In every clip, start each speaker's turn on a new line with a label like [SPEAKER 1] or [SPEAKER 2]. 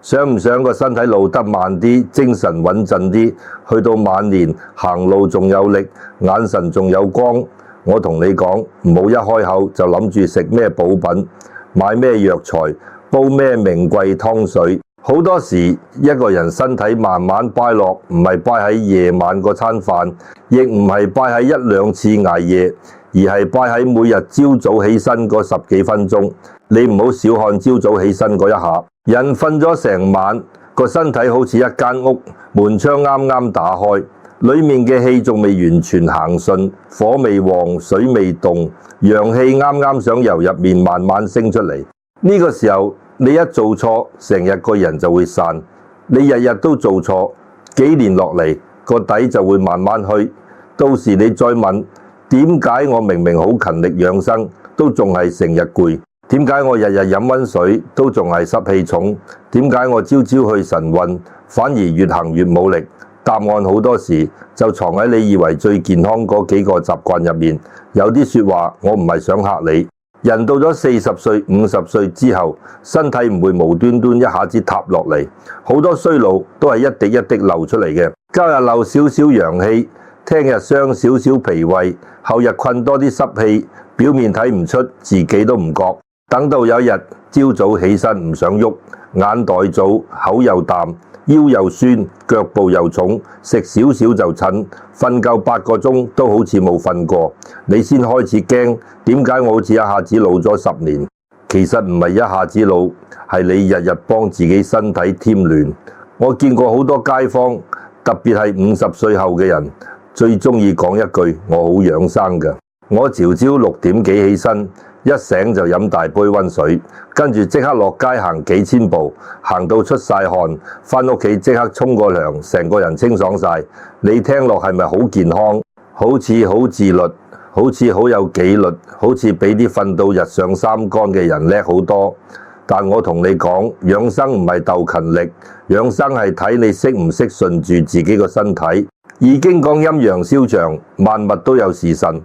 [SPEAKER 1] 想唔想個身體老得慢啲，精神穩陣啲，去到晚年行路仲有力，眼神仲有光？我同你講，唔好一開口就諗住食咩補品，買咩藥材，煲咩名貴湯水。好多時一個人身體慢慢敗落，唔係敗喺夜晚嗰餐飯，亦唔係敗喺一兩次捱夜，而係敗喺每日朝早起身嗰10幾分鐘。你唔好小看朝早起身嗰一下。人瞓咗成晚，個身體好似一間屋，門窗啱啱打開，裏面嘅氣仲未完全行順，火未旺，水未動，陽氣啱啱想由入面慢慢升出嚟。呢個時候你一做錯，成日個人就會散。你日日都做錯，幾年落嚟個底就會慢慢虛。到時你再問，點解我明明好勤力養生，都仲係成日攰？點解我日日飲溫水都仲係濕氣重？點解我朝朝去晨運，反而越行越冇力？答案好多時就藏喺你以為最健康嗰幾個習慣入面。有啲說話我唔係想嚇你。人到咗40歲、50歲之後，身體唔會無端端一下子塌落嚟，好多衰老都係一滴一滴流出嚟嘅。今日漏少少陽氣，聽日傷少少脾胃，後日困多啲濕氣，表面睇唔出，自己都唔覺。等到有一日朝早起身唔想喐，眼袋早，口又淡，腰又酸，腳步又重，食少少就疹，瞓夠8個鐘都好似冇瞓過，你先開始驚，點解我好似一下子老咗10年？其實唔係一下子老，係你日日幫自己身體添亂。我見過好多街坊，特別係50歲後嘅人，最中意講一句：我好養生㗎。我朝朝6點幾起身，一醒就飲大杯溫水，跟住即刻落街行幾千步，行到出晒汗，返屋企即刻沖個涼，成個人清爽晒。你聽落係咪好健康？好似好自律，好似好有紀律，好似比啲瞓到日上三竿嘅人叻好多。但我同你講，養生唔係鬥勤力，養生係睇你識唔識順住自己個身體。易經講陰陽消長，萬物都有時辰。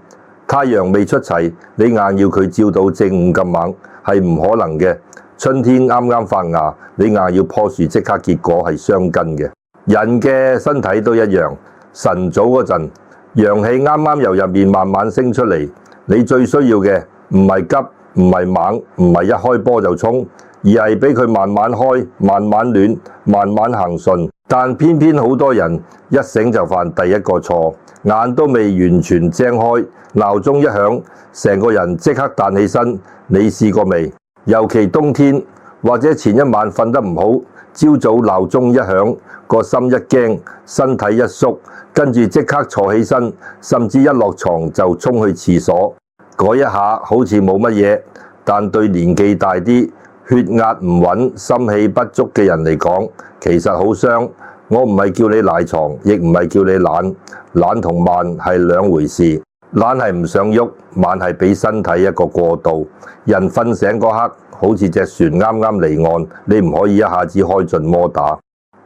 [SPEAKER 1] 太陽未出齊，你硬要佢照到正午咁猛，係唔可能嘅。春天啱啱發芽，你硬要棵樹即刻結果，係傷根嘅。人嘅身體都一樣，晨早嗰陣，陽氣啱啱由入面慢慢升出嚟，你最需要嘅唔係急，唔係猛，唔係一開波就衝，而係俾佢慢慢開，慢慢暖，慢慢行順。但偏偏好多人一醒就犯第一個錯，眼都未完全睜開，鬧鐘一響，成個人即刻彈起身。你試過未？尤其冬天或者前一晚瞓得唔好，朝早鬧鐘一響，個心一驚，身體一縮，跟住即刻坐起身，甚至一落床就衝去廁所。嗰一下好似冇乜嘢，但對年紀大啲、血壓唔穩、心氣不足嘅人嚟講，其實好傷。我唔係叫你賴床，亦唔係叫你懶，懶同慢係兩回事。懶係唔想喐，慢係俾身體一個過渡。人瞓醒嗰刻，好似隻船啱啱離岸，你唔可以一下子開盡摩打。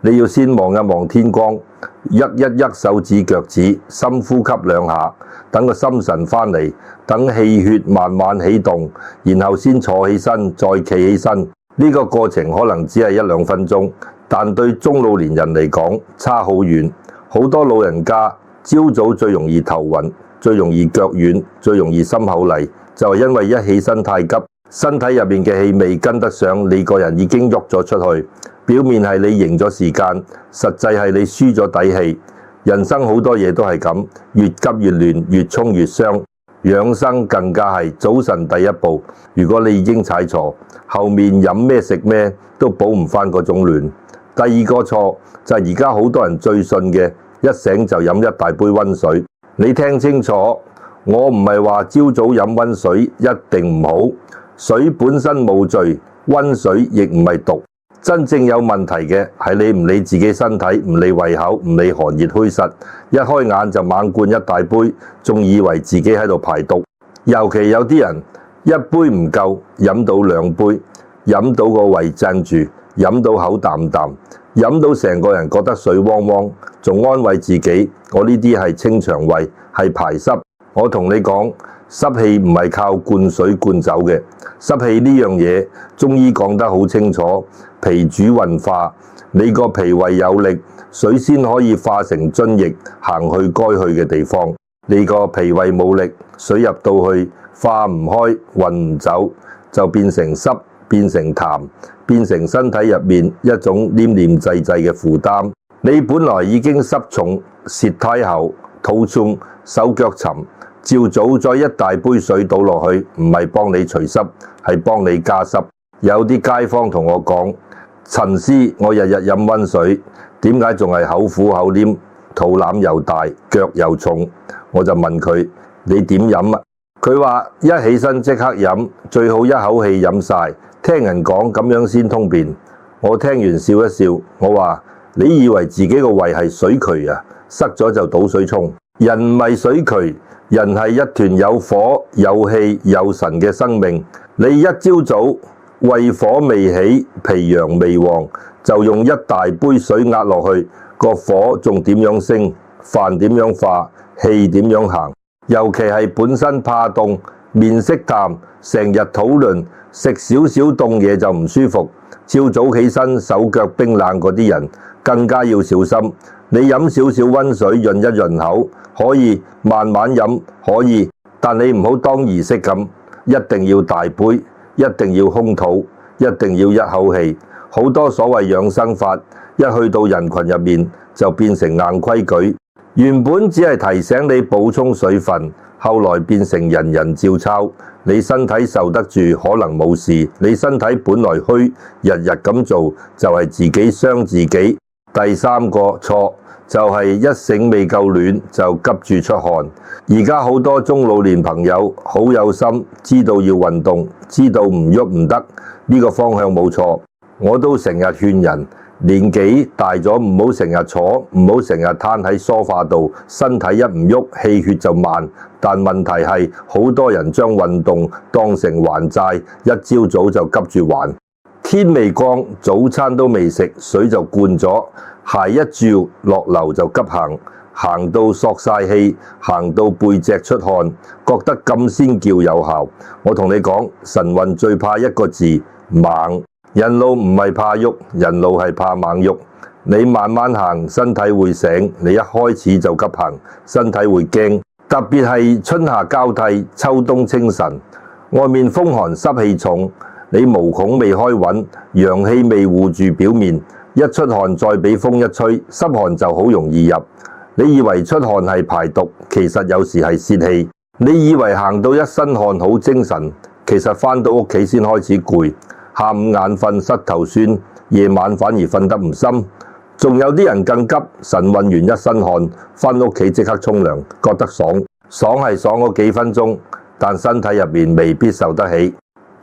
[SPEAKER 1] 你要先望一望天光，喐手指腳趾，深呼吸2下，等個心神返嚟，等氣血慢慢起動，然後先坐起身，再企起身。呢個過程可能只係1-2分鐘，但對中老年人嚟講差好遠。好多老人家朝早最容易頭暈，最容易腳軟，最容易心口嚟，就係因為一起身太急，身體入面嘅氣未跟得上，你個人已經喐咗出去。表面係你贏咗時間，實際係你輸咗底氣。人生好多嘢都係咁，越急越亂，越衝越傷。養生更加係早晨第一步。如果你已經踩錯，後面飲咩食咩都補唔返嗰種亂。第二個錯就係而家好多人最信嘅，一醒就飲一大杯溫水。你聽清楚，我唔係話朝早飲溫水一定唔好，水本身冇罪，溫水亦唔係毒。真正有問題嘅係你唔理自己身體，唔理胃口，唔理寒熱虛實，一開眼就猛灌一大杯，仲以為自己喺度排毒。尤其有啲人一杯唔夠，飲到2杯，飲到個胃脹住，飲到口淡淡，飲到成個人覺得水汪汪，仲安慰自己我呢啲係清腸胃，係排濕。我同你講，濕氣唔係靠灌水灌走嘅，濕氣呢樣嘢中醫講得好清楚，脾主運化，你個脾胃有力，水先可以化成津液行去該去嘅地方。你個脾胃冇力，水入到去化唔開，運唔走，就變成濕，變成痰，變成身體入面一種黏黏滯滯嘅負擔。你本來已經濕重，舌苔厚，肚重，手腳沉，朝早再一大杯水倒落去，唔係幫你除濕，係幫你加濕。有啲街坊同我講：陳師，我日日飲溫水，點解仲係口苦口黏，肚腩又大，腳又重？我就問佢：你點飲啊？佢話一起身即刻飲，最好一口氣飲晒。聽人講咁樣先通便。我聽完笑一笑，我話：你以為自己個胃係水渠啊？塞咗就倒水沖。人唔係水渠，人係一團有火有氣有神嘅生命。你一朝早胃火未起，脾陽未旺，就用一大杯水壓落去，個火仲點樣升？飯點樣化？氣點樣行？尤其係本身怕凍，面色淡，成日討論，食少少凍嘢就唔舒服。朝早起身手腳冰冷嗰啲人更加要小心。你飲少少溫水潤一潤口，可以慢慢飲，可以，但你唔好當儀式咁，一定要大杯，一定要空肚，一定要一口氣。好多所謂養生法，一去到人群入面就變成硬規矩。原本只係提醒你補充水分，後來變成人人照抄。你身體受得住可能冇事，你身體本來虛，日日咁做就係自己傷自己。第三個錯就係一醒未夠暖就急住出汗。而家好多中老年朋友好有心，知道要運動，知道唔喐唔得，呢個方向冇錯。我都成日勸人，年紀大咗唔好成日坐，唔好成日攤喺梳化度，身體一唔喐，氣血就慢。但問題係好多人將運動當成還債，一朝早就急住還。天未光，早餐都未食，水就灌咗，鞋一照落樓就急行，行到索晒氣，行到背脊出汗，覺得咁先叫有效。我同你講，晨運最怕一個字，猛。人路唔係怕喐，人路係怕猛喐。你慢慢行，身體會醒；你一開始就急行，身體會驚。特別係春夏交替，秋冬清晨，外面風寒濕氣重，你毛孔未開穩，陽氣未護住表面，一出汗再俾風一吹，濕汗就好容易入。你以為出汗係排毒，其實有時係泄氣。你以為行到一身汗好精神，其實返到屋企先開始攰。下午眼瞓膝頭酸，夜晚反而瞓得唔深。仲有啲人更急，晨運完一身汗，返屋企即刻沖涼，覺得爽。爽係爽嗰幾分鐘，但身體入面未必受得起。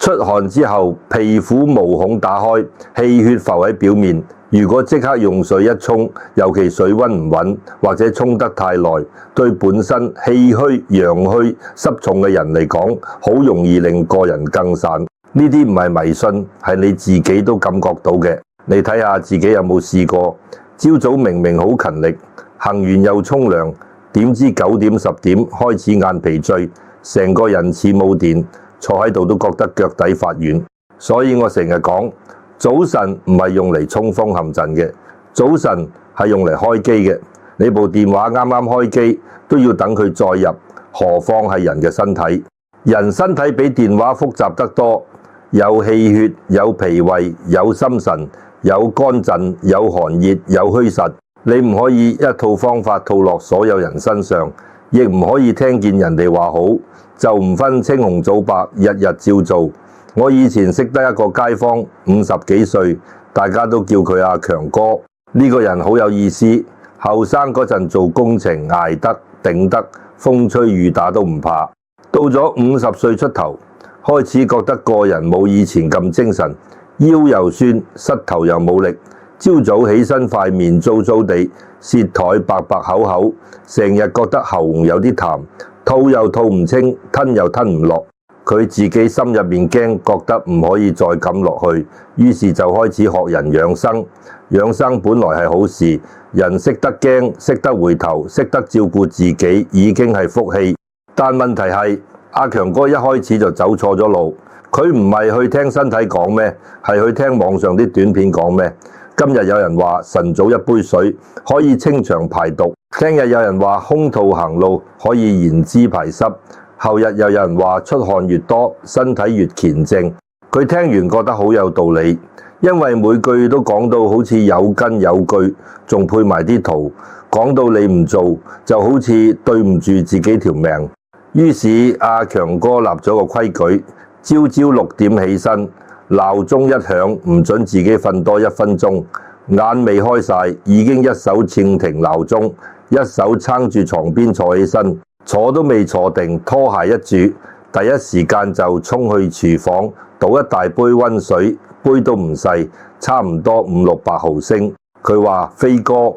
[SPEAKER 1] 出汗之後，皮膚毛孔打開，氣血浮喺表面。如果即刻用水一沖，尤其水溫唔穩，或者沖得太耐，對本身氣虛、陽虛、濕重嘅人嚟講，好容易令個人更散。呢啲唔係迷信，係你自己都感覺到嘅。你睇下自己有冇試過？朝早明明好勤力，行完又沖涼，點知9點10點開始眼疲醉，成個人似冇電，坐喺度都覺得腳底發軟。所以我成日講，早晨唔係用嚟衝鋒陷陣嘅，早晨係用嚟開機嘅。你部電話啱啱開機都要等佢再入，何況係人嘅身體？人身體比電話複雜得多。有氣血，有脾胃，有心神，有肝腎，有寒熱，有虛實。你唔可以一套方法套落所有人身上，亦唔可以聽見人哋話好就唔分青紅皂白，日日照做。我以前識得一個街坊，50幾歲，大家都叫佢阿強哥。呢個人好有意思，後生嗰陣做工程捱得頂得，風吹雨打都唔怕。到咗50歲出頭，開始覺得個人冇以前咁精神，腰又酸，膝頭又冇力。朝早起身塊面糟糟地，舌苔白白口口，成日覺得喉嚨有啲痰，吐又吐唔清，吞又吞唔落。佢自己心入面驚，覺得唔可以再咁落去，於是就開始學人養生。養生本來係好事，人識得驚，識得回頭，識得照顧自己，已經係福氣。但問題係阿強哥一開始就走錯咗路，佢唔係去聽身體講咩，係去聽網上啲短片講咩。今日有人話晨早一杯水可以清腸排毒，聽日有人話空肚行路可以延脂排濕，後日又有人話出汗越多身體越乾淨。佢聽完覺得好有道理，因為每句都講到好似有根有據，仲配埋啲圖，講到你唔做就好似對唔住自己條命。於是阿強哥立咗個規矩，朝朝6點起身，鬧鐘一響唔准自己瞓多1分鐘，眼未開晒已經一手蜻停鬧鐘，一手撐住床邊坐起身，坐都未坐定，拖鞋一住，第一時間就衝去廚房倒一大杯溫水，杯都唔細，差唔多500-600毫升。佢話：飛哥，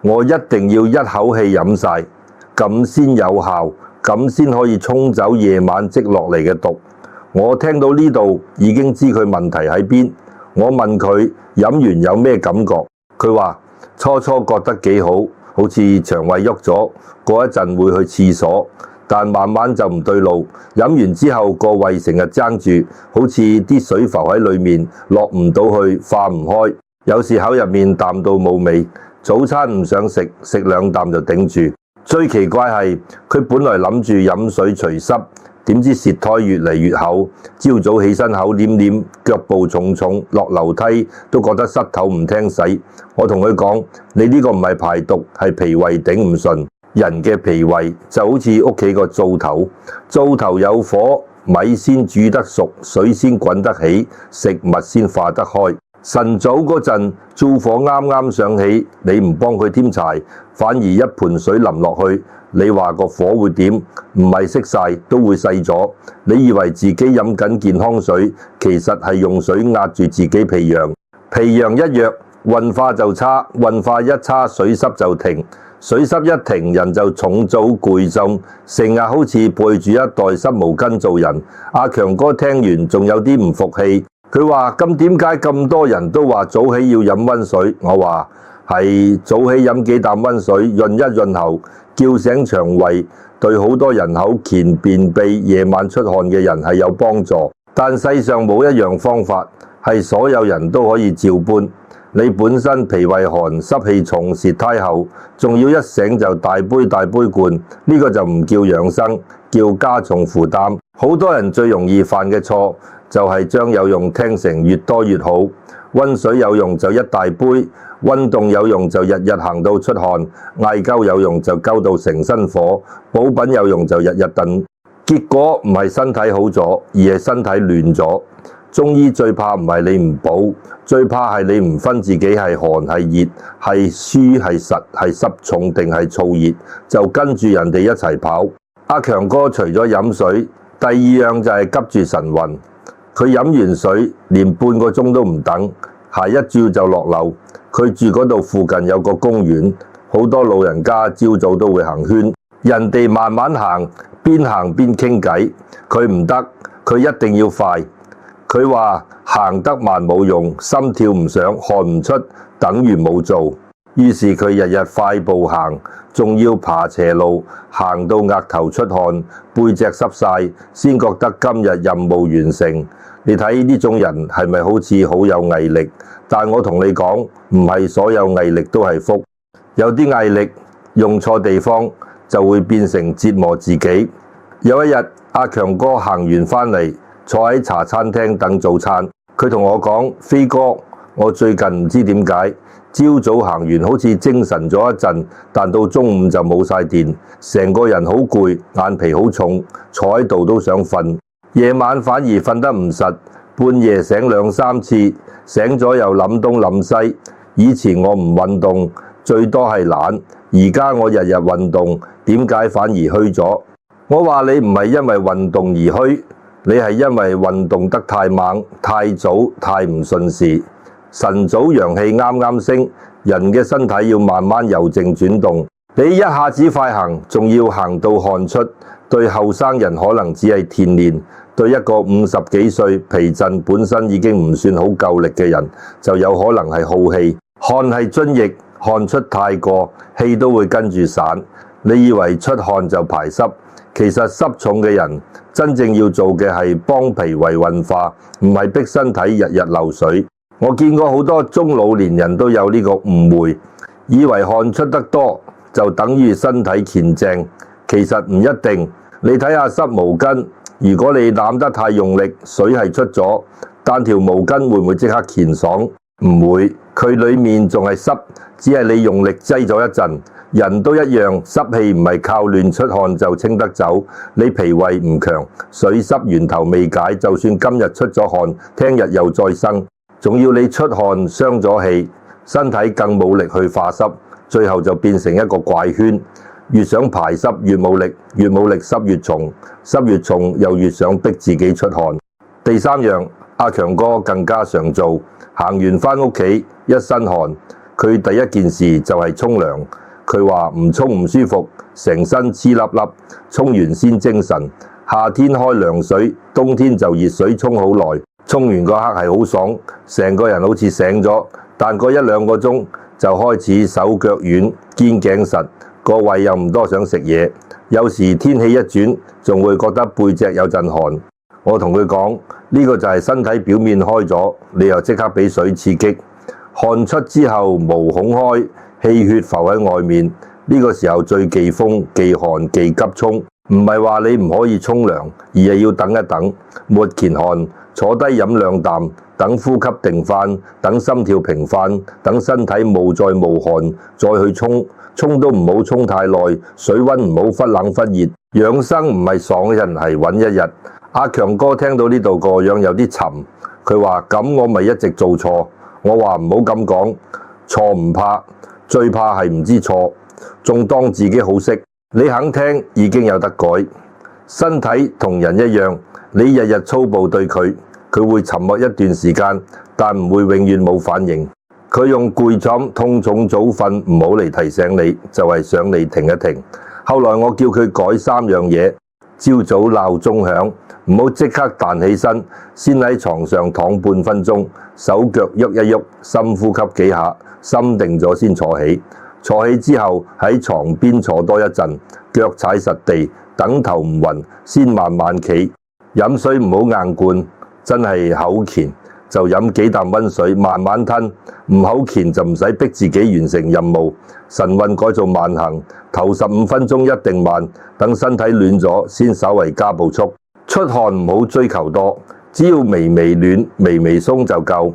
[SPEAKER 1] 我一定要一口氣飲晒，咁先有效，咁先可以沖走夜晚積落嚟嘅毒。我聽到呢度已經知佢問題喺邊。我問佢飲完有咩感覺，佢話初初覺得幾好，好似腸胃喐咗，過一陣會去廁所，但慢慢就唔對路。飲完之後個胃成日爭住，好似啲水浮喺裏面，落唔到去，化唔開。有時口入面淡到冇味，早餐唔想食，食2啖就頂住。最奇怪係佢本來諗住飲水除濕，點知舌苔越嚟越厚，朝早起身口黏黏，腳步重重，落樓梯都覺得膝頭唔聽使。我同佢講：你呢個唔係排毒，係脾胃頂唔順。人嘅脾胃就好似屋企個灶頭，灶頭有火，米先煮得熟，水先滾得起，食物先化得開。晨早嗰陣灶火啱啱上起，你唔幫佢添柴，反而一盆水淋落去，你話個火會點？唔係熄晒都會細咗。你以為自己飲緊健康水，其實係用水壓住自己脾陽。脾陽一弱，運化就差，運化一差，水濕就停。水濕一停，人就重早攰重，成日好似背住一袋濕毛巾做人。阿強哥聽完仲有啲唔服氣，佢話：咁點解咁多人都話早起要飲溫水？我話係早起飲幾啖溫水，潤一潤喉，叫醒腸胃，對好多人口乾便秘、夜晚出汗嘅人係有幫助。但世上冇一樣方法係所有人都可以照搬。你本身脾胃寒、濕氣重、舌苔厚，仲要一醒就大杯大杯灌，呢個就唔叫養生，叫加重負擔。好多人最容易犯嘅錯就係將有用聽成越多越好。溫水有用就一大杯，運動有用就日日行到出汗，嗌鳩有用就鳩到成身火，補品有用就日日燉。結果唔係身體好咗，而係身體亂咗。中醫最怕唔係你唔補，最怕係你唔分自己係寒係熱，係虛係實，係濕重定係燥熱，就跟住人哋一齊跑。阿強哥除咗飲水，第二樣就係急住晨運。佢飲完水連半個鐘都唔等，鞋一轉就落樓。佢住嗰度附近有個公園，好多老人家朝早都會行圈，人哋慢慢行，邊行邊傾偈，佢唔得，佢一定要快。佢話行得慢冇用，心跳唔上，汗唔出，等於冇做。於是佢日日快步行，仲要爬斜路，行到額頭出汗，背脊濕晒，先覺得今日任務完成。你睇呢種人係咪好似好有毅力？但我同你講，唔係所有毅力都係福，有啲毅力用錯地方就會變成折磨自己。有一日，阿強哥行完返嚟，坐喺茶餐廳等早餐，佢同我講：飛哥，我最近唔知點解，朝早行完好似精神咗一陣，但到中午就冇晒電，成個人好攰，眼皮好重，坐喺度都想瞓。夜晚反而瞓得唔實，半夜醒2-3次，醒咗又諗東諗西。以前我唔運動，最多係懶，而家我日日運動，點解反而虛咗？我話你唔係因為運動而虛，你係因為運動得太猛、太早、太唔順時。晨早陽氣啱啱升，人嘅身體要慢慢由靜轉動。你一下子快行，仲要行到汗出，對後生人可能只係鍛鍊，對一個50幾歲脾腎本身已經唔算好夠力嘅人，就有可能係耗氣。汗係津液，汗出太過，氣都會跟住散。你以為出汗就排濕，其實濕重嘅人真正要做嘅係幫脾胃運化，唔係逼身體日日流水。我見過好多中老年人都有呢個誤會，以為汗出得多就等於身體健正，其實唔一定。你睇下濕毛巾，如果你攬得太用力，水係出咗，但條毛巾會唔會即刻乾爽？唔會，佢裡面仲係濕，只係你用力擠咗一陣。人都一樣，濕氣唔係靠亂出汗就清得走。你脾胃唔強，水濕源頭未解，就算今日出咗汗，聽日又再生。仲要你出汗傷咗氣，身體更冇力去化濕，最後就變成一個怪圈。越想排濕越冇力，越冇力濕越重，濕越重又越想逼自己出汗。第三樣，阿強哥更加常做，行完返屋企一身汗，佢第一件事就係沖涼。佢話唔沖唔舒服，成身黐粒粒，沖完先精神。夏天開涼水，冬天就熱水沖好耐。沖完嗰刻係好爽，成個人好似醒咗。但過一兩個鐘就開始手腳軟、肩頸實，個胃又唔多想食嘢。有時天氣一轉，仲會覺得背脊有陣汗。我同佢講，呢個就係身體表面開咗，你又即刻俾水刺激，汗出之後毛孔開。氣血浮喺外面，呢個時候最忌風忌寒忌急沖，唔係話你唔可以沖涼，而係要等一等，抹乾汗，坐低飲兩啖，等呼吸定返，等心跳平返，等身體冇再冒汗，再去沖。沖都唔好沖太耐，水溫唔好忽冷忽熱。養生唔係爽一日係揾一日。阿強哥聽到呢度個樣有啲沉，佢話咁我咪一直做錯。我話唔好咁講，錯唔怕。最怕係唔知錯，仲當自己好識。你肯聽已經有得改。身體同人一樣，你日日粗暴對佢，佢會沉默一段時間，但唔會永遠冇反應。佢用攰枕、痛重早瞓唔好嚟提醒你，就係想你停一停。後來我叫佢改3樣嘢：朝早鬧鐘響，唔好即刻彈起身，先喺床上躺半分鐘，手腳喐一喐，深呼吸幾下。心定咗先坐起，坐起之後喺床邊坐多一陣，腳踩實地，等頭唔暈，先慢慢企。飲水唔好硬灌，真係口乾就飲幾啖溫水，慢慢吞。唔口乾就唔使逼自己完成任務。晨運改做慢行，頭15分鐘一定慢，等身體暖咗先稍為加步速。出汗唔好追求多，只要微微暖、微微鬆就夠。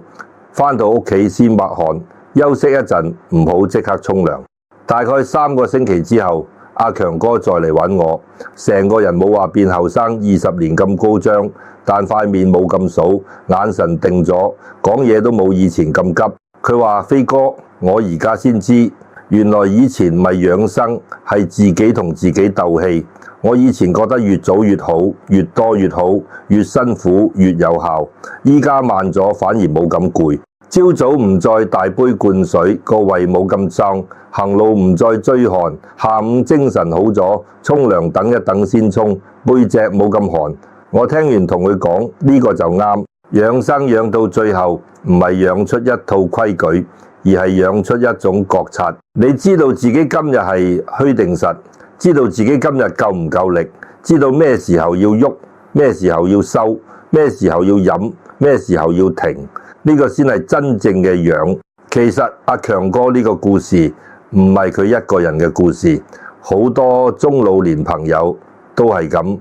[SPEAKER 1] 返到屋企先抹汗。休息一陣，唔好即刻沖涼。大概3個星期之後，阿強哥再嚟揾我，成個人冇話變後生20年咁高張，但塊面冇咁數，眼神定咗，講嘢都冇以前咁急。佢話：飛哥，我而家先知，原來以前唔係養生，係自己同自己鬥氣。我以前覺得越早越好，越多越好，越辛苦越有效。依家慢咗，反而冇咁攰。朝早唔再大杯灌水，個胃冇咁脹，行路唔再追汗，下午精神好咗，沖涼等一等先沖，背脊冇咁寒。我聽完同佢講，呢個就啱。養生養到最後，唔係養出一套規矩，而係養出一種覺察。你知道自己今日係虛定實，知道自己今日夠唔夠力，知道咩時候要喐，咩時候要收，咩時候要飲，咩時候要停。呢個先係真正嘅養。其實阿強哥呢個故事唔係佢一個人嘅故事，好多中老年朋友都係咁。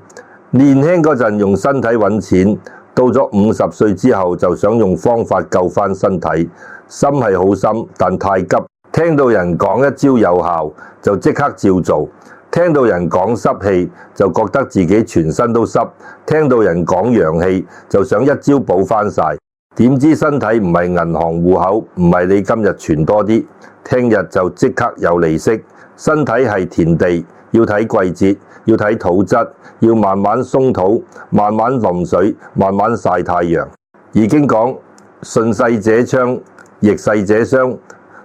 [SPEAKER 1] 年輕嗰陣用身體揾錢，到咗50歲之後就想用方法救返身體，心係好心，但太急。聽到人講一招有效，就即刻照做；聽到人講濕氣，就覺得自己全身都濕；聽到人講陽氣，就想一招補返晒。點知身體唔係銀行戶口，唔係你今日存多啲，聽日就即刻有利息。身體係田地，要睇季節，要睇土質，要慢慢鬆土，慢慢淋水，慢慢曬太陽。已經講順勢者昌，逆勢者傷。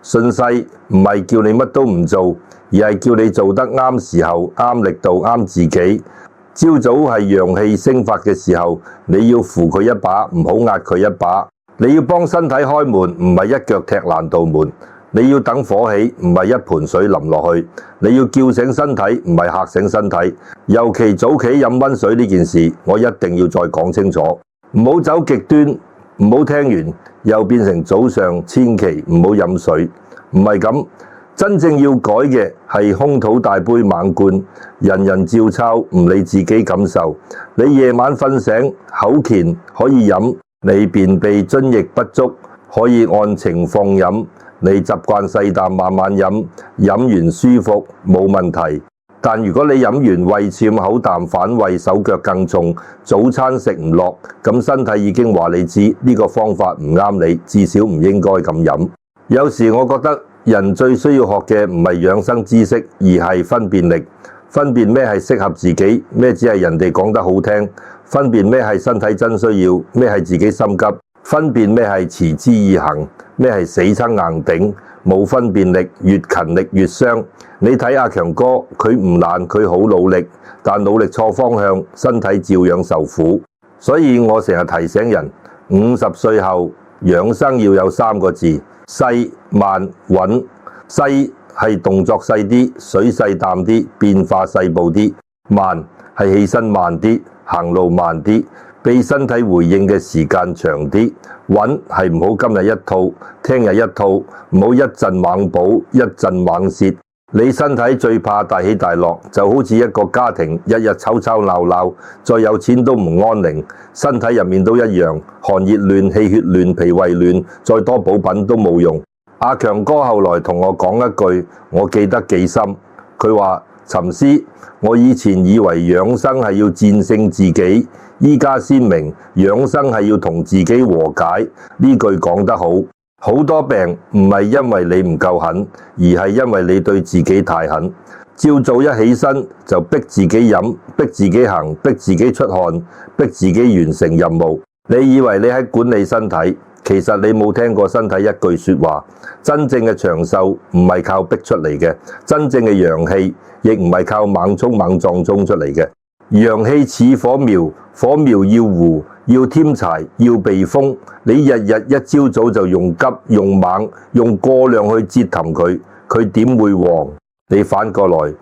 [SPEAKER 1] 順勢唔係叫你乜都唔做，而係叫你做得啱時候、啱力度、啱自己。朝早係陽氣升發嘅時候，你要扶佢一把，唔好壓佢一把。你要幫身體開門，唔係一腳踢爛道門。你要等火起，唔係一盆水淋落去。你要叫醒身體，唔係嚇醒身體。尤其早起飲溫水呢件事，我一定要再講清楚。唔好走極端，唔好聽完又變成早上千祈唔好飲水。唔係咁，真正要改嘅係空肚大杯猛灌，人人照抄，唔理自己感受。你夜晚瞓醒口乾可以飲，你便秘津液不足可以按情況飲。你習慣細啖慢慢飲，飲完舒服冇問題。但如果你飲完胃似口淡反胃，手腳更重，早餐食唔落，咁身體已經話你知呢個方法唔啱你，至少唔應該咁飲。有時我覺得人最需要學嘅唔係養生知識，而係分辨力。分辨咩係適合自己，咩只係人哋講得好聽。分辨咩係身體真需要，咩係自己心急。分辨咩係持之以恆，咩係死撐硬頂。冇分辨力，越勤力越傷。你睇阿強哥，佢唔懶，佢好努力，但努力錯方向，身體照樣受苦。所以我成日提醒人，50歲後養生要有3個字：細、慢、穩。細係動作細啲，水細淡啲，變化細步啲；慢係起身慢啲，行路慢啲，俾身體回應嘅時間長啲。穩係唔好今日一套，聽日一套，唔好一陣猛補，一陣猛泄。你身體最怕大起大落，就好似一個家庭日日吵吵鬧鬧，再有錢都唔安寧，身體入面都一樣，寒熱亂、氣血亂、脾胃亂，再多補品都冇用。阿強哥後來同我講一句，我記得幾深。佢話：尋師，我以前以為養生係要戰勝自己，依家先明養生係要同自己和解。呢句講得好。好多病唔係因為你唔夠狠，而係因為你對自己太狠。朝早一起身就逼自己飲，逼自己行，逼自己出汗，逼自己完成任務。你以為你喺管理身體，其實你冇聽過身體一句說話。真正嘅長壽唔係靠逼出嚟嘅，真正嘅陽氣亦唔係靠猛衝猛撞衝出嚟嘅。陽氣似火苗，火苗要糊，要添柴，要避風。你日日一朝早就用急、用猛、用過量去折騰佢，佢點會旺？你反過來，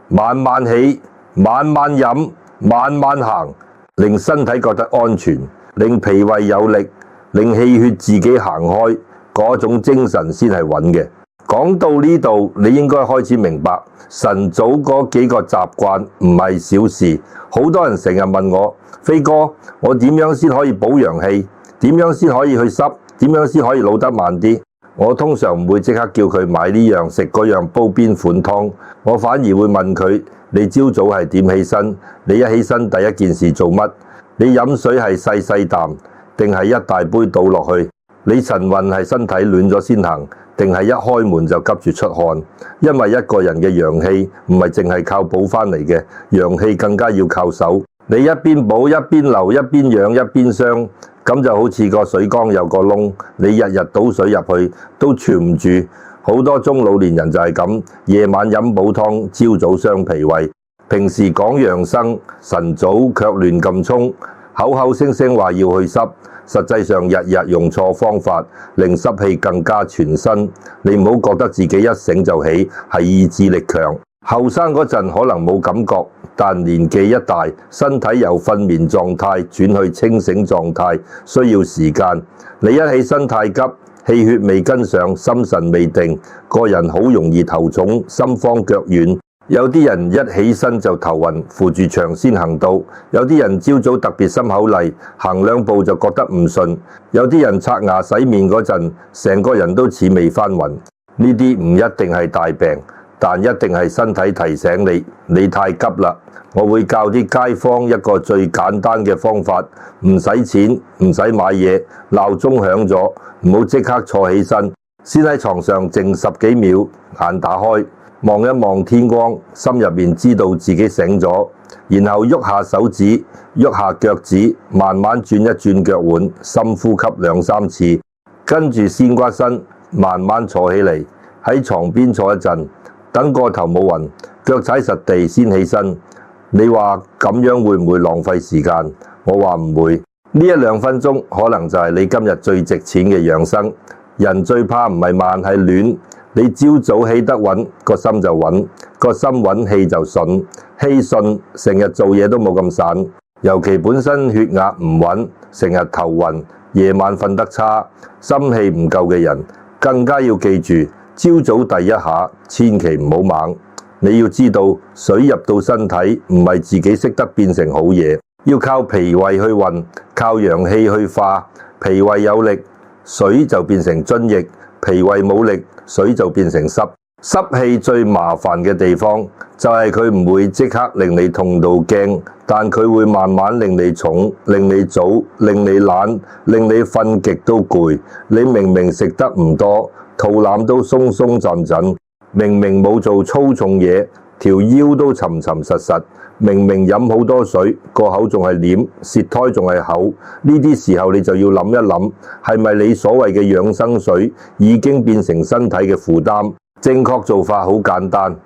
[SPEAKER 1] 慢慢起，慢慢飲，慢慢行，令身體覺得安全，令脾胃有力，令氣血自己行開，嗰種精神先係穩嘅。講到呢度，你應該開始明白晨早嗰幾個習慣唔係小事。好多人成日問我：飛哥，我點樣先可以補陽氣？點樣先可以去濕？點樣先可以老得慢啲？我通常唔會即刻叫佢買呢樣食嗰樣，煲邊款湯。我反而會問佢：你朝早係點起身？你一起身第一件事做乜？你飲水係細細啖，定係一大杯倒落去？你晨運係身體暖咗先行，定係一開門就急住出汗？因為一個人嘅陽氣唔係淨係靠補翻嚟嘅，陽氣更加要靠手。你一邊補一邊流，一邊養一邊傷，咁就好似個水缸有個窿，你日日倒水入去都存唔住。好多中老年人就係咁，夜晚飲補湯，朝早傷脾胃。平時講養生，晨早卻亂咁沖，口口聲聲話要去濕，實際上日日用錯方法，令濕氣更加全身。你唔好覺得自己一醒就起，係意志力強。後生嗰陣可能冇感覺，但年紀一大，身體由瞓眠狀態轉去清醒狀態，需要時間。你一起身太急，氣血未跟上，心神未定，個人好容易頭重、心慌腳軟。有啲人一起身就頭暈，扶住牆先行到；有啲人朝早特別心口厲，行2步就覺得唔順；有啲人刷牙洗面嗰陣，成個人都似未返暈。呢啲唔一定係大病，但一定係身體提醒你，你太急啦。我會教啲街坊一個最簡單嘅方法，唔使錢，唔使買嘢，鬧鐘響咗，唔好即刻坐起身，先喺床上靜10幾秒，眼打開，望一望天光，心入面知道自己醒咗，然後喐下手指，喐下腳趾，慢慢轉一轉腳腕，深呼吸2、3次，跟住先屈身，慢慢坐起嚟，喺床邊坐一陣，等個頭冇暈，腳踩實地先起身。你話咁樣會唔會浪費時間？我話唔會。呢1-2分鐘可能就係你今日最值錢嘅養生。人最怕唔係慢，係亂。你朝早起得穩，個心就穩，個心穩氣就順，氣順成日做嘢都冇咁散。尤其本身血壓唔穩，成日頭暈，夜晚瞓得差，心氣唔夠嘅人，更加要記住，朝早第一下千祈唔好猛。你要知道，水入到身體唔係自己識得變成好嘢，要靠脾胃去運，靠陽氣去化。脾胃有力，水就變成津液；脾胃冇力，水就變成濕。濕氣最麻煩嘅地方就係佢唔會即刻令你痛到驚，但佢會慢慢令你重、令你早、令你懶、令你瞓極都攰。你明明食得唔多，肚腩都鬆鬆震震，明明冇做粗重嘢，條腰都沉沉實實，明明飲好多水，個口仲係黏，舌苔仲係厚。呢啲時候你就要諗一諗，係咪你所謂嘅養生水已經變成身體嘅負擔？正確做法好簡單，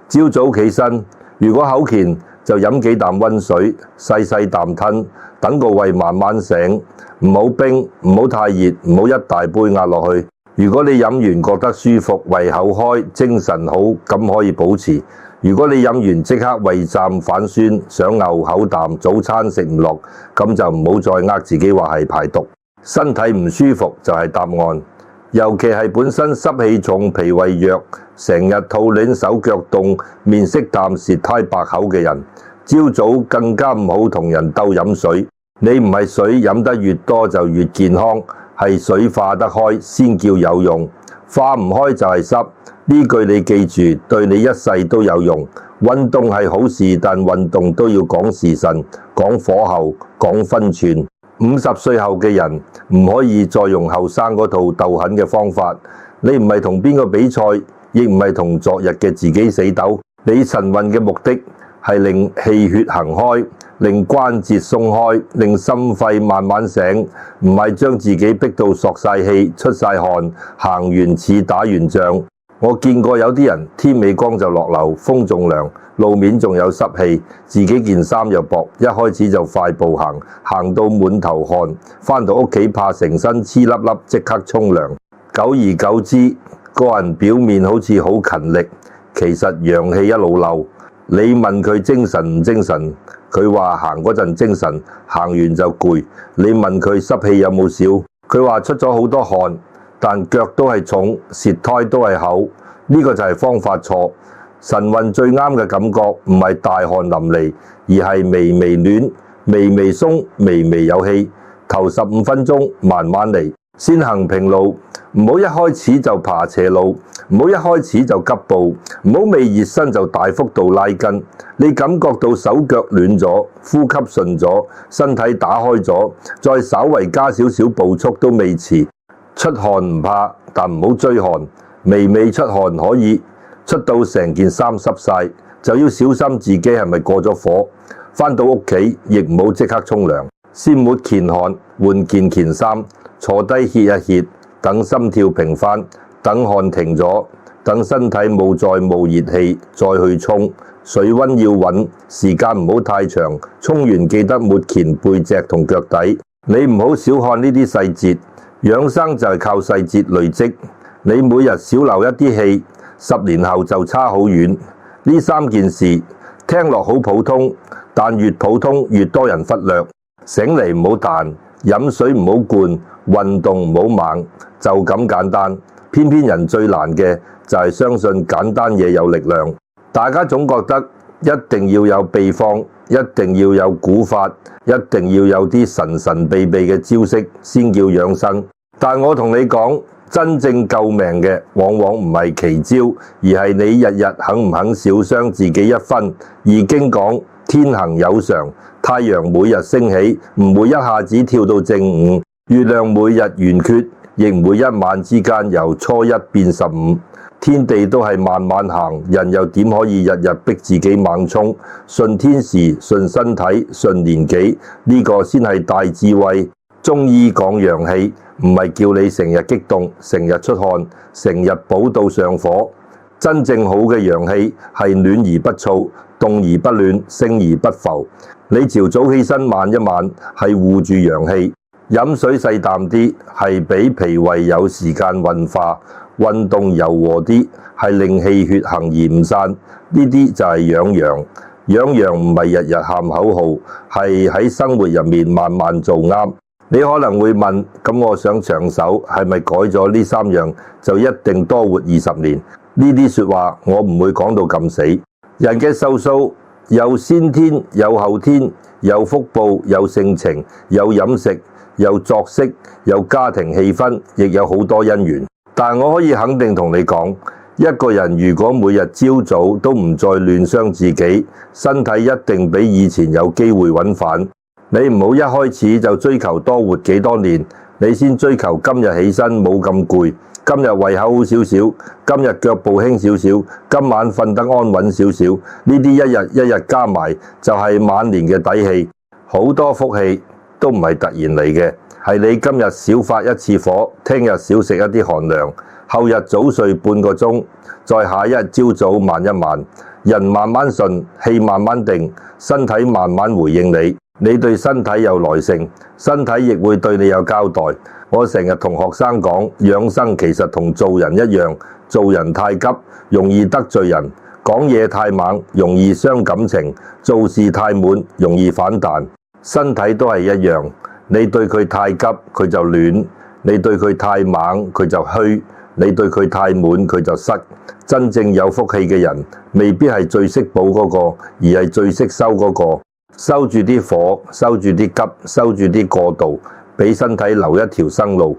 [SPEAKER 1] 朝早起身，如果口乾就飲幾啖溫水，細細啖吞，等個胃慢慢醒，唔好冰，唔好太熱，唔好一大杯壓落去。如果你飲完覺得舒服，胃口開，精神好，咁可以保持。如果你飲完即刻胃脹反酸，想嘔口淡，早餐食唔落，咁就唔好再自己話係排毒。身體唔舒服就係答案。尤其係本身濕氣重、脾胃弱、成日肚暖、手腳凍、面色淡、舌苔白口嘅人，朝早更加唔好同人鬥飲水。你唔係水飲得越多就越健康，係水化得開先叫有用，化唔開就係濕。呢句你記住，對你一世都有用。運動係好事，但運動都要講時辰、講火候、講分寸。50歲後嘅人唔可以再用後生嗰套鬥狠嘅方法。你唔係同邊個比賽，亦唔係同昨日嘅自己死鬥。你晨運嘅目的係令氣血行開，令關節鬆開，令心肺慢慢醒，唔係將自己逼到索晒氣、出晒汗，行完似打完仗。我見過有啲人天未光就落樓，風仲涼，路面仲有濕氣，自己件衫又薄，一開始就快步行，行到滿頭汗，返到屋企怕成身黐粒粒，即刻沖涼。久而久之，個人表面好似好勤力，其實陽氣一路漏。你問佢精神唔精神，佢話行嗰陣精神，行完就攰。你問佢濕氣有冇少，佢話出咗好多汗，但腳都係重，舌苔都係厚。呢個就係方法錯。晨運最啱嘅感覺唔係大汗淋漓，而係微微暖、微微鬆、微微有氣。頭15分鐘慢慢嚟，先行平路，唔好一開始就爬斜路，唔好一開始就急步，唔好未熱身就大幅度拉筋。你感覺到手腳暖咗，呼吸順咗，身體打開咗，再稍為加少少步速都未遲。出汗唔怕，但唔好追汗。微微出汗可以，出到成件衫濕晒，就要小心自己係咪過咗火。返到屋企亦唔好即刻沖涼，先抹乾汗，換件乾衫，坐低歇一歇，等心跳平返，等汗停咗，等身體冇再冒熱氣，再去沖。水溫要穩，時間唔好太長，沖完記得抹乾背脊同腳底。你唔好小看呢啲細節，養生就係靠細節累積。你每日少流一啲氣，10年後就差好遠。呢3件事聽落好普通，但越普通越多人忽略。醒嚟唔好彈，飲水唔好灌，運動唔好猛，就咁簡單。偏偏人最難嘅就係相信簡單嘢有力量。大家總覺得一定要有秘方，一定要有古法，一定要有啲神神秘秘嘅招式先叫養生。但我同你講，真正救命嘅往往唔係奇招，而係你日日肯唔肯少傷自己一分。易經講天行有常，太陽每日升起，唔會一下子跳到正午；月亮每日圓缺，亦唔會一晚之間由初一變15。天地都係慢慢行，人又點可以日日逼自己猛衝？順天時，順身體，順年紀，呢個先係大智慧。中醫講陽氣，唔係叫你成日激動，成日出汗，成日補到上火。真正好嘅陽氣係暖而不燥，動而不亂，升而不浮。你朝早起身慢一慢，係護住陽氣；飲水細啖啲，係俾脾胃有時間運化。運動柔和啲，係令氣血行而唔散。呢啲就係養陽。養陽唔係日日喊口號，係喺生活入面慢慢做啱。你可能會問，咁我想長壽，係咪改咗呢3樣就一定多活20年？呢啲說話我唔會講到咁死。人嘅壽數有先天，有後天，有福報，有性情，有飲食，有作息，有家庭氣氛，亦有好多因緣。但我可以肯定同你講，一個人如果每日朝早都唔再亂傷自己，身體一定比以前有機會揾返。你唔好一開始就追求多活幾多年，你先追求今日起身冇咁攰，今日胃口好少少，今日腳步輕少少，今晚瞓得安穩少少，呢啲一日一日加埋就係晚年嘅底氣。好多福氣都唔係突然嚟嘅，係你今日少發一次火，聽日少食一啲寒糧，後日早睡半個鐘，再下一日朝早慢一慢，人慢慢順，氣慢慢定，身體慢慢回應你。你對身體有耐性，身體亦會對你有交代。我成日同學生講，養生其實同做人一樣，做人太急，容易得罪人；講嘢太猛，容易傷感情；做事太滿，容易反彈。身體都係一樣，你對佢太急，佢就亂；你對佢太猛，佢就虛；你對佢太滿，佢就塞。真正有福氣嘅人，未必係最識補嗰個，而係最識收嗰個。收住啲火，收住啲急，收住啲過度，俾身體留一條生路。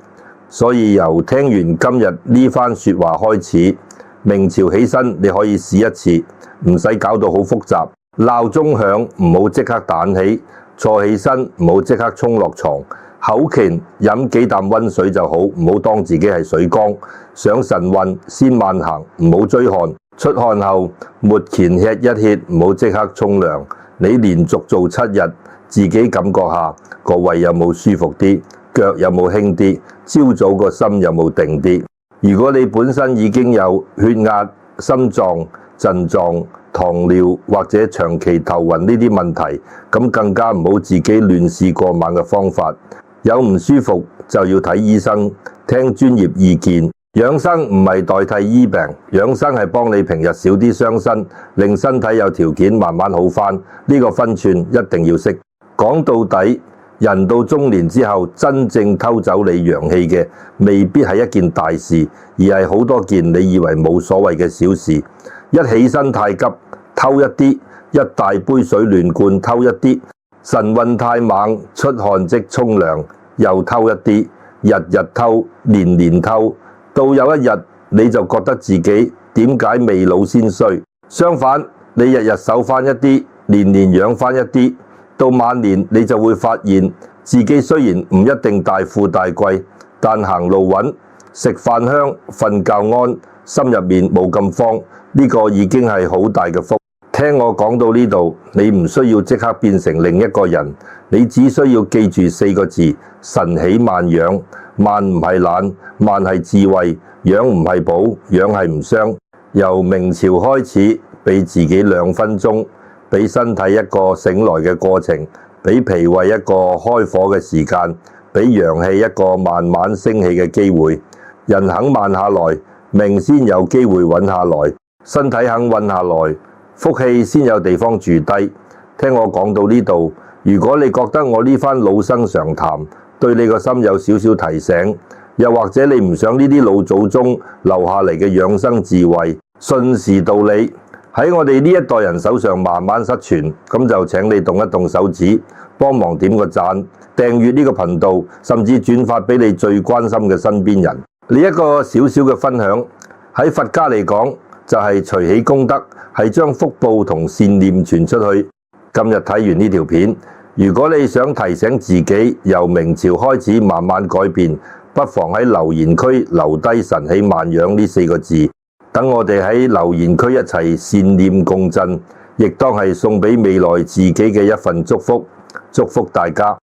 [SPEAKER 1] 所以由聽完今日呢番說話開始，明朝起身你可以試一次，唔使搞到好複雜。鬧鐘響唔好即刻彈起，坐起身唔好即刻衝落床。口乾飲幾啖溫水就好，唔好當自己係水缸。想晨運先慢行，唔好追汗。出汗後末前吃一歇，唔好即刻沖涼。你連續做7日，自己感覺下個胃有冇舒服啲，腳有冇輕啲，朝早個心有冇定啲。如果你本身已經有血壓、心臟、腎臟、糖尿或者長期頭暈呢啲問題，咁更加唔好自己亂試過猛嘅方法。有唔舒服就要睇醫生，聽專業意見。養生唔係代替醫病，養生係幫你平日少啲傷身，令身體有條件慢慢好返。呢個分寸一定要識。講到底，人到中年之後，真正偷走你陽氣嘅，未必係一件大事，而係好多件你以為冇所謂嘅小事。一起身太急，偷一啲；一大杯水亂灌，偷一啲；晨運太猛，出汗即沖涼，又偷一啲；日日偷，年年偷。到有一日你就覺得自己點解未老先衰？相反，你日日守翻一啲，年年養翻一啲，到晚年你就會發現自己雖然唔一定大富大貴，但行路穩，食飯香，瞓覺安，心入面冇咁慌，呢個已經係好大嘅福。聽我講到呢度，你唔需要即刻變成另一個人，你只需要記住4個字：晨起慢養。慢唔係懶，慢係智慧；養唔係補，養係唔傷。由明朝開始，俾自己2分鐘，俾身體一個醒來嘅過程，俾脾胃一個開火嘅時間，俾陽氣一個慢慢升起嘅機會。人肯慢下來，命先有機會穩下來；身體肯穩下來，福氣先有地方住低。聽我講到呢度，如果你覺得我呢番老生常談對你個心有少少提醒，又或者你唔想呢啲老祖宗留下嚟嘅養生智慧順時道理喺我哋呢一代人手上慢慢失傳，咁就請你動一動手指，幫忙點個讚、訂閱呢個頻道，甚至轉發俾你最關心嘅身邊人。呢一個小小嘅分享喺佛家嚟講就係隨喜功德，係將福報同善念傳出去。今日睇完呢條片，如果你想提醒自己由明朝開始慢慢改變，不妨喺留言區留低晨起慢養呢4個字，等我哋喺留言區一齊善念共振，亦當係送俾未來自己嘅一份祝福。祝福大家。